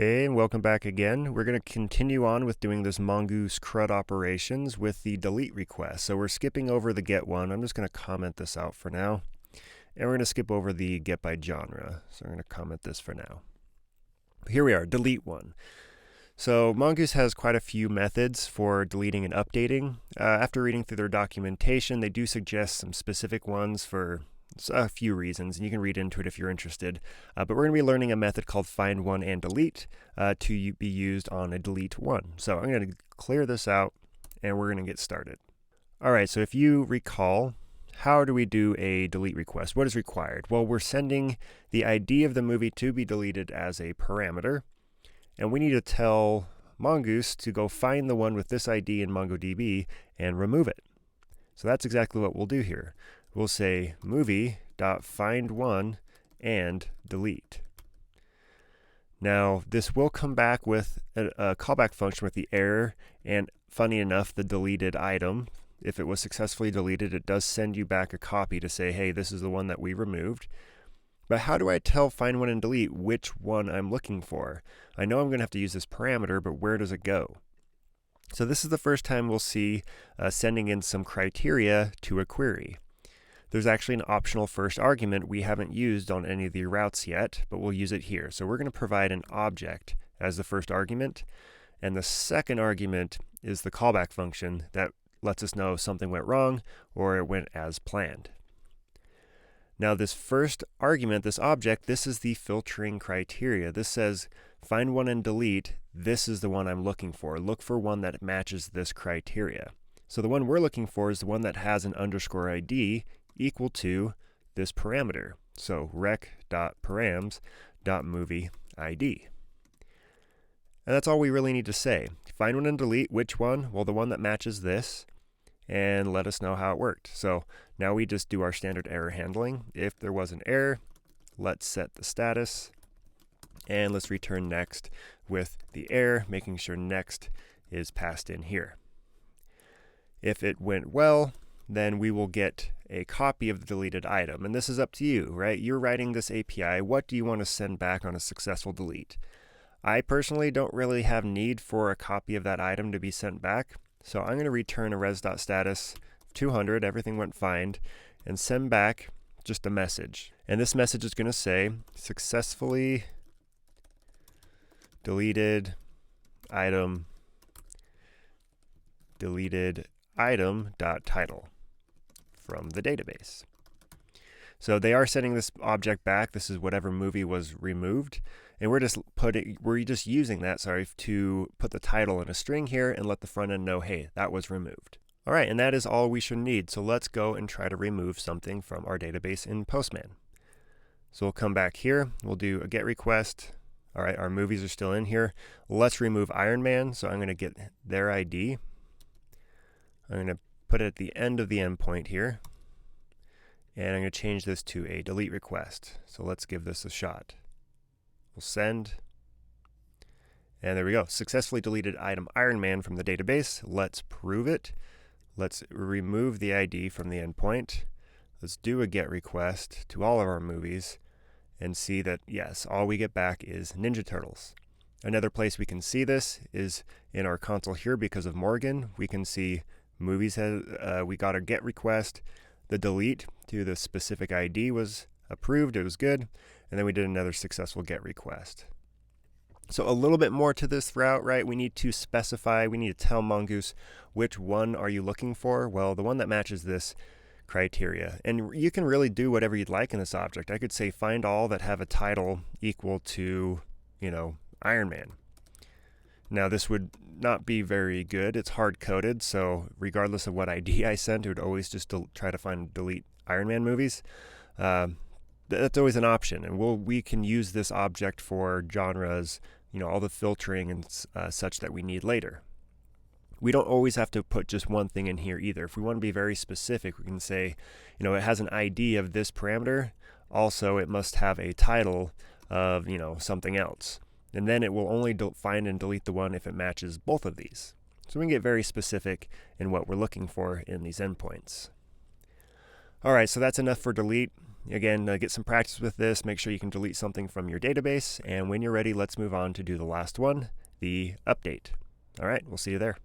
Hey, and welcome back again. We're going to continue on with doing this Mongoose CRUD operations with the delete request. So we're skipping over the get one. I'm just going to comment this out for now. And we're going to skip over the get by genre. So I'm going to comment this for now. Here we are, delete one. So Mongoose has quite a few methods for deleting and updating. After reading through their documentation, they do suggest some specific ones for a few reasons, and you can read into it if you're interested. But we're going to be learning a method called findOneAndDelete to be used on a delete one. So I'm going to clear this out, and we're going to get started. All right, so if you recall, how do we do a delete request? What is required? Well, we're sending the ID of the movie to be deleted as a parameter, and we need to tell Mongoose to go find the one with this ID in MongoDB and remove it. So that's exactly what we'll do here. We'll say movie.findOneAndDelete. Now, this will come back with a callback function with the error, and funny enough, the deleted item. If it was successfully deleted, it does send you back a copy to say, hey, this is the one that we removed. But how do I tell findOneAndDelete which one I'm looking for? I know I'm going to have to use this parameter, but where does it go? So this is the first time we'll see sending in some criteria to a query. There's actually an optional first argument we haven't used on any of the routes yet, but we'll use it here. So we're going to provide an object as the first argument, and the second argument is the callback function that lets us know if something went wrong or it went as planned. Now this first argument, this object, this is the filtering criteria. This says findOneAndDelete, this is the one I'm looking for. Look for one that matches this criteria. So the one we're looking for is the one that has an underscore ID equal to this parameter. So rec.params.movieID. And that's all we really need to say. FindOneAndDelete, which one? Well, the one that matches this, and let us know how it worked. So now we just do our standard error handling. If there was an error, let's set the status, and let's return next with the error, making sure next is passed in here. If it went well, then we will get a copy of the deleted item. And this is up to you, right? You're writing this API. What do you want to send back on a successful delete? I personally don't really have need for a copy of that item to be sent back. So I'm going to return a res.status 200, everything went fine, and send back just a message. And this message is going to say, successfully deleted item, title from the database. So they are sending this object back. This is whatever movie was removed. And we're just using that, to put the title in a string here and let the front end know, hey, that was removed. All right, and that is all we should need. So let's go and try to remove something from our database in Postman. So we'll come back here. We'll do a get request. All right, our movies are still in here. Let's remove Iron Man. So I'm going to get their ID. I'm going to put it at the end of the endpoint here. And I'm going to change this to a delete request. So let's give this a shot. We'll send. And there we go. Successfully deleted item Iron Man from the database. Let's prove it. Let's remove the ID from the endpoint. Let's do a get request to all of our movies and see that, yes, all we get back is Ninja Turtles. Another place we can see this is in our console here because of Morgan. We can see movies, we got a get request. The delete to the specific ID was approved. It was good. And then we did another successful get request. So a little bit more to this route, right? We need to specify, we need to tell Mongoose which one are you looking for? Well, the one that matches this criteria. And you can really do whatever you'd like in this object. I could say find all that have a title equal to, Iron Man. Now this would not be very good. It's hard coded, so regardless of what ID I sent, it would always just try to find and delete Iron Man movies. That's always an option, and we can use this object for genres, all the filtering and such that we need later. We don't always have to put just one thing in here either. If we want to be very specific, we can say, it has an ID of this parameter. Also, it must have a title of, something else. And then it will only find and delete the one if it matches both of these. So we can get very specific in what we're looking for in these endpoints. All right, so that's enough for delete. Again, get some practice with this. Make sure you can delete something from your database. And when you're ready, let's move on to do the last one, the update. All right, we'll see you there.